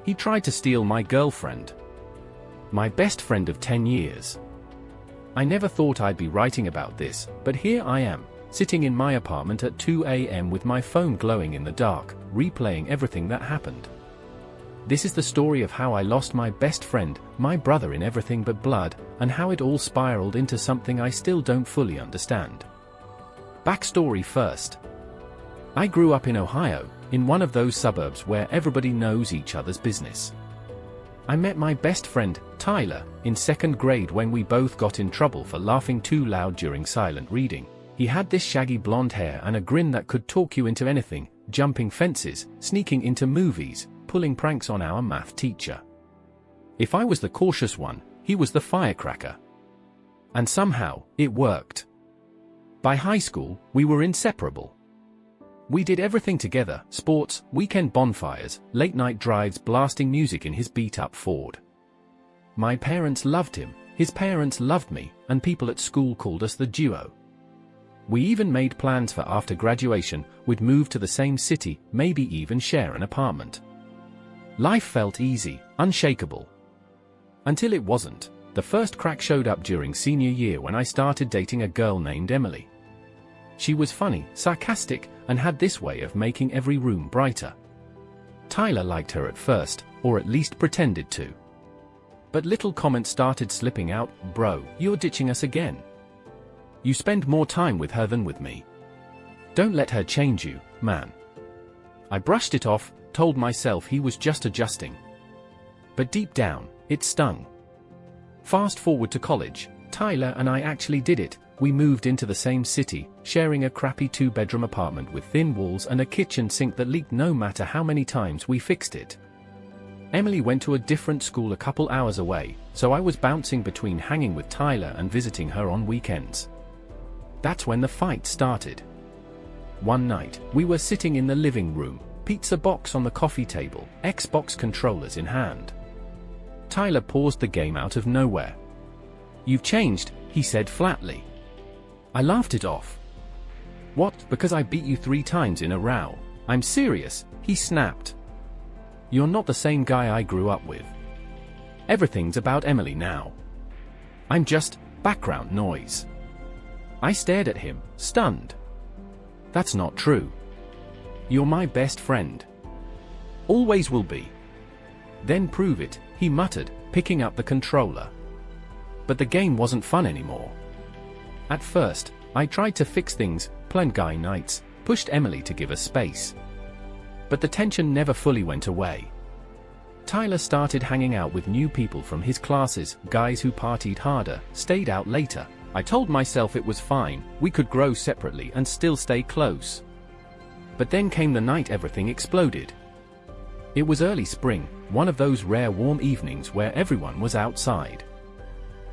He tried to steal my girlfriend. My best friend of 10 years. I never thought I'd be writing about this, but here I am, sitting in my apartment at 2 a.m. with my phone glowing in the dark, replaying everything that happened. This is the story of how I lost my best friend, my brother in everything but blood, and how it all spiraled into something I still don't fully understand. Backstory first. I grew up in Ohio, in one of those suburbs where everybody knows each other's business. I met my best friend, Tyler, in 2nd grade when we both got in trouble for laughing too loud during silent reading. He had this shaggy blonde hair and a grin that could talk you into anything, jumping fences, sneaking into movies, pulling pranks on our math teacher. If I was the cautious one, he was the firecracker. And somehow, it worked. By high school, we were inseparable. We did everything together: sports, weekend bonfires, late-night drives, blasting music in his beat-up Ford. My parents loved him, his parents loved me, and people at school called us the duo. We even made plans for after graduation, we'd move to the same city, maybe even share an apartment. Life felt easy, unshakable. Until it wasn't. The first crack showed up during senior year when I started dating a girl named Emily. She was funny, sarcastic, and had this way of making every room brighter. Tyler liked her at first, or at least pretended to. But little comments started slipping out: "Bro, you're ditching us again. You spend more time with her than with me. Don't let her change you, man." I brushed it off, told myself he was just adjusting. But deep down, it stung. Fast forward to college, Tyler and I actually did it. We moved into the same city, sharing a crappy 2-bedroom apartment with thin walls and a kitchen sink that leaked no matter how many times we fixed it. Emily went to a different school a couple hours away, so I was bouncing between hanging with Tyler and visiting her on weekends. That's when the fight started. One night, we were sitting in the living room, pizza box on the coffee table, Xbox controllers in hand. Tyler paused the game out of nowhere. "You've changed," he said flatly. I laughed it off. "What, because I beat you 3 times in a row?" "I'm serious," he snapped. "You're not the same guy I grew up with. Everything's about Emily now. I'm just background noise." I stared at him, stunned. "That's not true. You're my best friend. Always will be." "Then prove it," he muttered, picking up the controller. But the game wasn't fun anymore. At first, I tried to fix things, planned guy nights, pushed Emily to give us space. But the tension never fully went away. Tyler started hanging out with new people from his classes, guys who partied harder, stayed out later. I told myself it was fine, we could grow separately and still stay close. But then came the night everything exploded. It was early spring, one of those rare warm evenings where everyone was outside.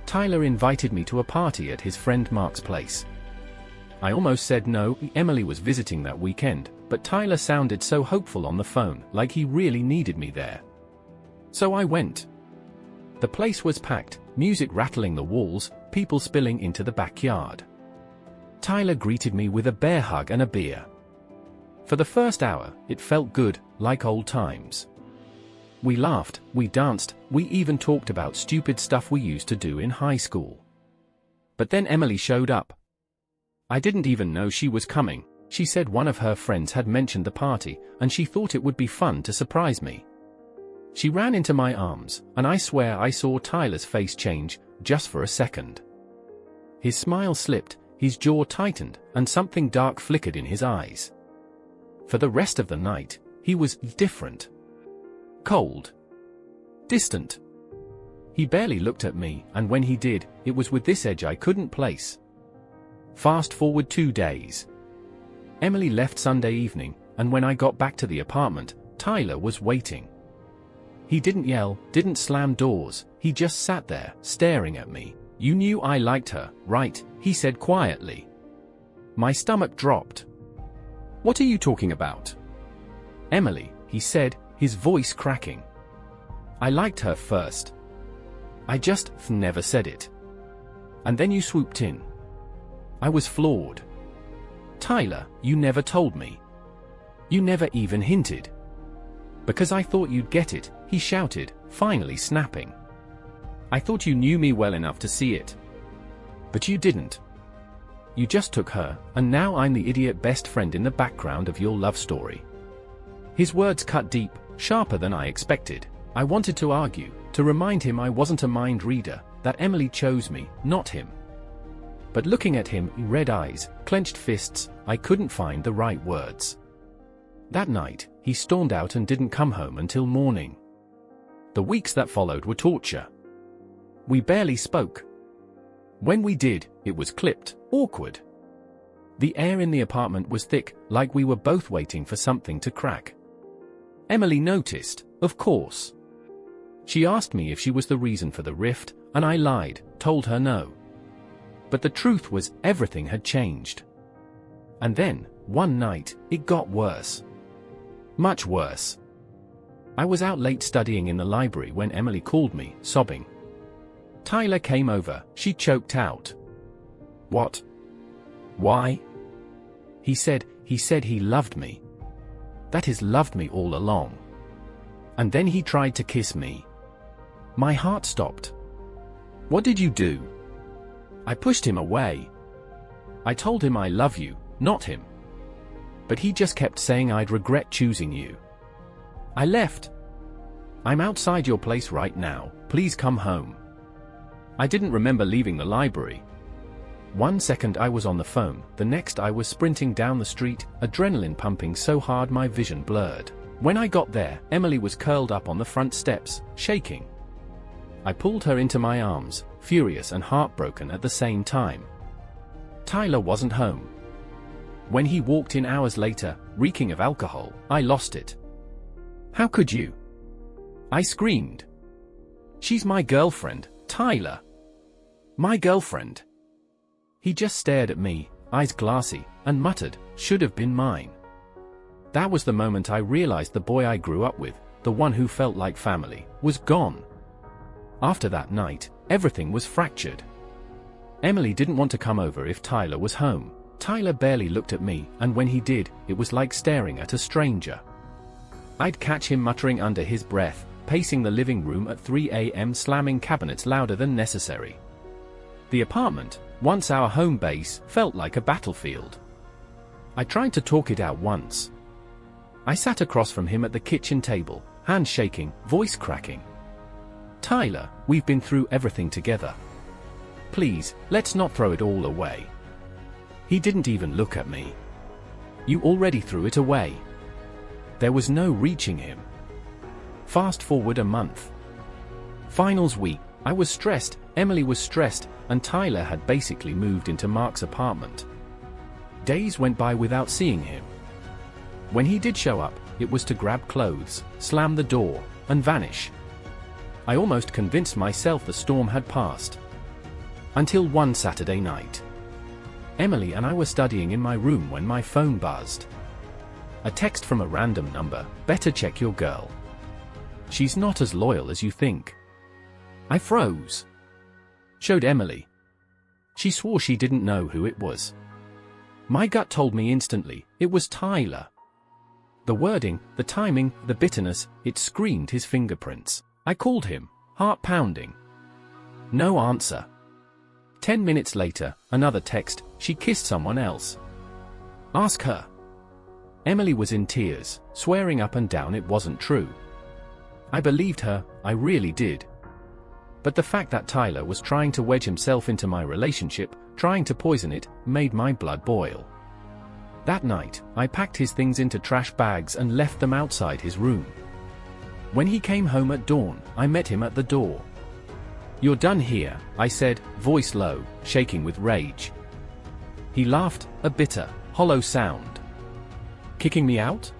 Tyler invited me to a party at his friend Mark's place. I almost said no. Emily was visiting that weekend, but Tyler sounded so hopeful on the phone, like he really needed me there. So I went. The place was packed, music rattling the walls, people spilling into the backyard. Tyler greeted me with a bear hug and a beer. For the first hour, it felt good, like old times. We laughed, we danced, we even talked about stupid stuff we used to do in high school. But then Emily showed up. I didn't even know she was coming. She said one of her friends had mentioned the party, and she thought it would be fun to surprise me. She ran into my arms, and I swear I saw Tyler's face change, just for a second. His smile slipped, his jaw tightened, and something dark flickered in his eyes. For the rest of the night, he was different. Cold. Distant. He barely looked at me, and when he did, it was with this edge I couldn't place. Fast forward 2 days. Emily left Sunday evening, and when I got back to the apartment, Tyler was waiting. He didn't yell, didn't slam doors, he just sat there, staring at me. "You knew I liked her, right?" he said quietly. My stomach dropped. "What are you talking about?" "Emily," he said, his voice cracking. "I liked her first. I just never said it. And then you swooped in. I was floored. Tyler, you never told me. You never even hinted. Because I thought you'd get it," he shouted, finally snapping. I thought you knew me well enough to see it. But you didn't. You just took her, and now I'm the idiot best friend in the background of your love story. His words cut deep, sharper than I expected. I wanted to argue, to remind him I wasn't a mind reader, that Emily chose me, not him. But looking at him, red eyes, clenched fists, I couldn't find the right words. That night, he stormed out and didn't come home until morning. The weeks that followed were torture. We barely spoke. When we did, it was clipped, awkward. The air in the apartment was thick, like we were both waiting for something to crack. Emily noticed, of course. She asked me if she was the reason for the rift, and I lied, told her no. But the truth was, everything had changed. And then, one night, it got worse. Much worse. I was out late studying in the library when Emily called me, sobbing. Tyler came over, she choked out. What? Why? He said he loved me. That is, loved me all along. And then he tried to kiss me. My heart stopped. What did you do? I pushed him away. I told him I love you, not him. But he just kept saying I'd regret choosing you. I left. I'm outside your place right now, please come home. I didn't remember leaving the library. 1 second I was on the phone, the next I was sprinting down the street, adrenaline pumping so hard my vision blurred. When I got there, Emily was curled up on the front steps, shaking. I pulled her into my arms, furious and heartbroken at the same time. Tyler wasn't home. When he walked in hours later, reeking of alcohol, I lost it. How could you? I screamed. She's my girlfriend, Tyler. My girlfriend. He just stared at me, eyes glassy, and muttered, should have been mine. That was the moment I realized the boy I grew up with, the one who felt like family, was gone. After that night, everything was fractured. Emily didn't want to come over if Tyler was home. Tyler barely looked at me, and when he did, it was like staring at a stranger. I'd catch him muttering under his breath, pacing the living room at 3 a.m. slamming cabinets louder than necessary. The apartment, once our home base, felt like a battlefield. I tried to talk it out once. I sat across from him at the kitchen table, hands shaking, voice cracking. Tyler, we've been through everything together. Please, let's not throw it all away. He didn't even look at me. You already threw it away. There was no reaching him. Fast forward a month. Finals week, I was stressed, Emily was stressed, and Tyler had basically moved into Mark's apartment. Days went by without seeing him. When he did show up, it was to grab clothes, slam the door, and vanish. I almost convinced myself the storm had passed. Until one Saturday night. Emily and I were studying in my room when my phone buzzed. A text from a random number, better check your girl. She's not as loyal as you think. I froze. Showed Emily. She swore she didn't know who it was. My gut told me instantly, it was Tyler. The wording, the timing, the bitterness, it screamed his fingerprints. I called him, heart pounding. No answer. 10 minutes later, another text, she kissed someone else. Ask her. Emily was in tears, swearing up and down it wasn't true. I believed her, I really did. But the fact that Tyler was trying to wedge himself into my relationship, trying to poison it, made my blood boil. That night, I packed his things into trash bags and left them outside his room. When he came home at dawn, I met him at the door. You're done here, I said, voice low, shaking with rage. He laughed, a bitter, hollow sound. Kicking me out?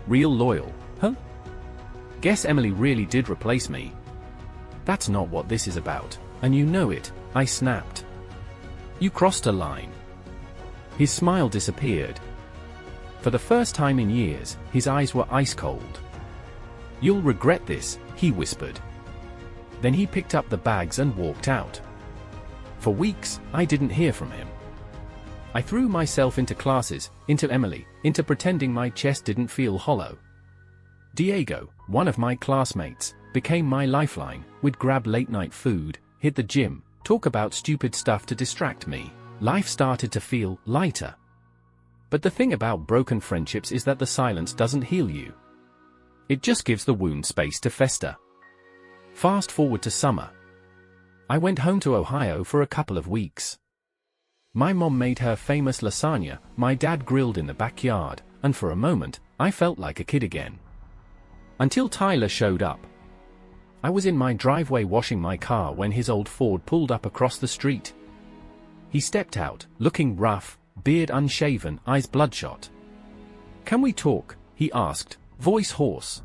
Real loyal, huh? Guess Emily really did replace me. That's not what this is about, and you know it, I snapped. You crossed a line. His smile disappeared. For the first time in years, his eyes were ice cold. You'll regret this, he whispered. Then he picked up the bags and walked out. For weeks, I didn't hear from him. I threw myself into classes, into Emily, into pretending my chest didn't feel hollow. Diego, one of my classmates, became my lifeline. We'd grab late-night food, hit the gym, talk about stupid stuff to distract me. Life started to feel lighter. But the thing about broken friendships is that the silence doesn't heal you. It just gives the wound space to fester. Fast forward to summer. I went home to Ohio for a couple of weeks. My mom made her famous lasagna, my dad grilled in the backyard, and for a moment, I felt like a kid again. Until Tyler showed up. I was in my driveway washing my car when his old Ford pulled up across the street. He stepped out, looking rough, beard unshaven, eyes bloodshot. "Can we talk?" he asked, voice hoarse.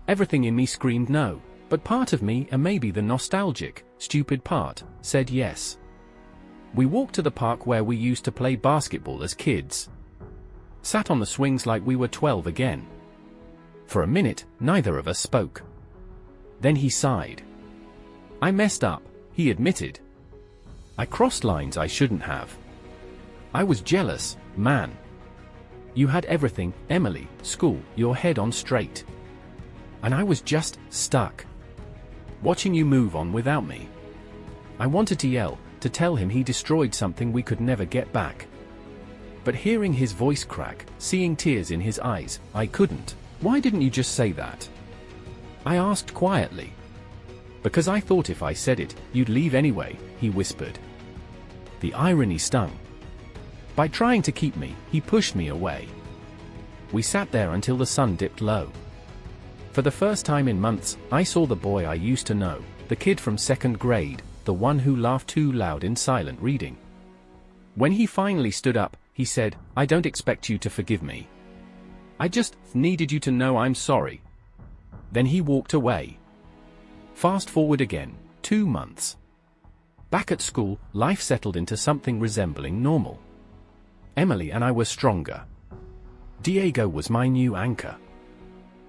Everything in me screamed no, but part of me, and maybe the nostalgic, stupid part, said yes. We walked to the park where we used to play basketball as kids. Sat on the swings like we were 12 again. For a minute, neither of us spoke. Then he sighed. "I messed up," he admitted. "I crossed lines I shouldn't have. I was jealous, man. You had everything, Emily, school, your head on straight. And I was just stuck. Watching you move on without me." I wanted to yell, to tell him he destroyed something we could never get back. But hearing his voice crack, seeing tears in his eyes, I couldn't. "Why didn't you just say that?" I asked quietly. "Because I thought if I said it, you'd leave anyway," he whispered. The irony stung. By trying to keep me, he pushed me away. We sat there until the sun dipped low. For the first time in months, I saw the boy I used to know, the kid from second grade, the one who laughed too loud in silent reading. When he finally stood up, he said, "I don't expect you to forgive me. I just needed you to know I'm sorry." Then he walked away. Fast forward again, 2 months. Back at school, life settled into something resembling normal. Emily and I were stronger. Diego was my new anchor.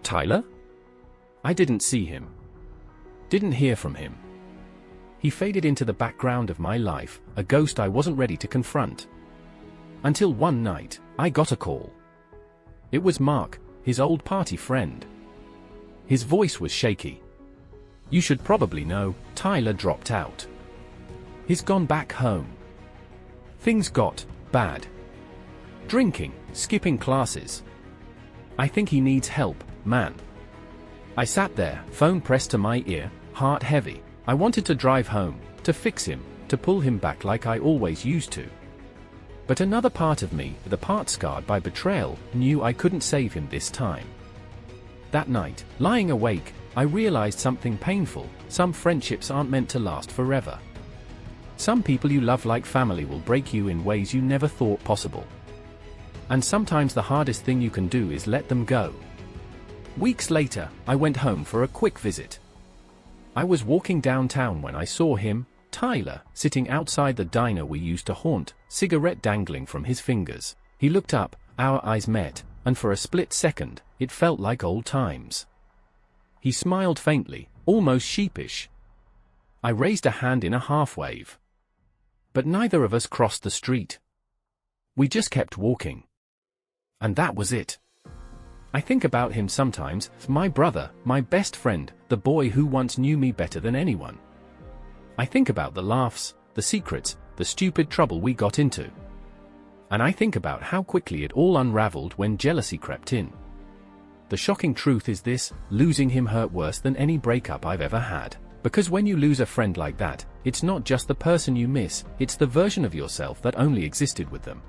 Tyler? I didn't see him. Didn't hear from him. He faded into the background of my life, a ghost I wasn't ready to confront. Until one night, I got a call. It was Mark, his old party friend. His voice was shaky. "You should probably know, Tyler dropped out. He's gone back home. Things got bad. Drinking, skipping classes. I think he needs help, man." I sat there, phone pressed to my ear, heart heavy. I wanted to drive home, to fix him, to pull him back like I always used to. But another part of me, the part scarred by betrayal, knew I couldn't save him this time. That night, lying awake, I realized something painful: some friendships aren't meant to last forever. Some people you love like family will break you in ways you never thought possible. And sometimes the hardest thing you can do is let them go. Weeks later, I went home for a quick visit. I was walking downtown when I saw him, Tyler, sitting outside the diner we used to haunt, cigarette dangling from his fingers. He looked up, our eyes met, and for a split second, it felt like old times. He smiled faintly, almost sheepish. I raised a hand in a half-wave. But neither of us crossed the street. We just kept walking. And that was it. I think about him sometimes, my brother, my best friend, the boy who once knew me better than anyone. I think about the laughs, the secrets, the stupid trouble we got into. And I think about how quickly it all unraveled when jealousy crept in. The shocking truth is this: losing him hurt worse than any breakup I've ever had. Because when you lose a friend like that, it's not just the person you miss, it's the version of yourself that only existed with them.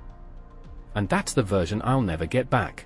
And that's the version I'll never get back.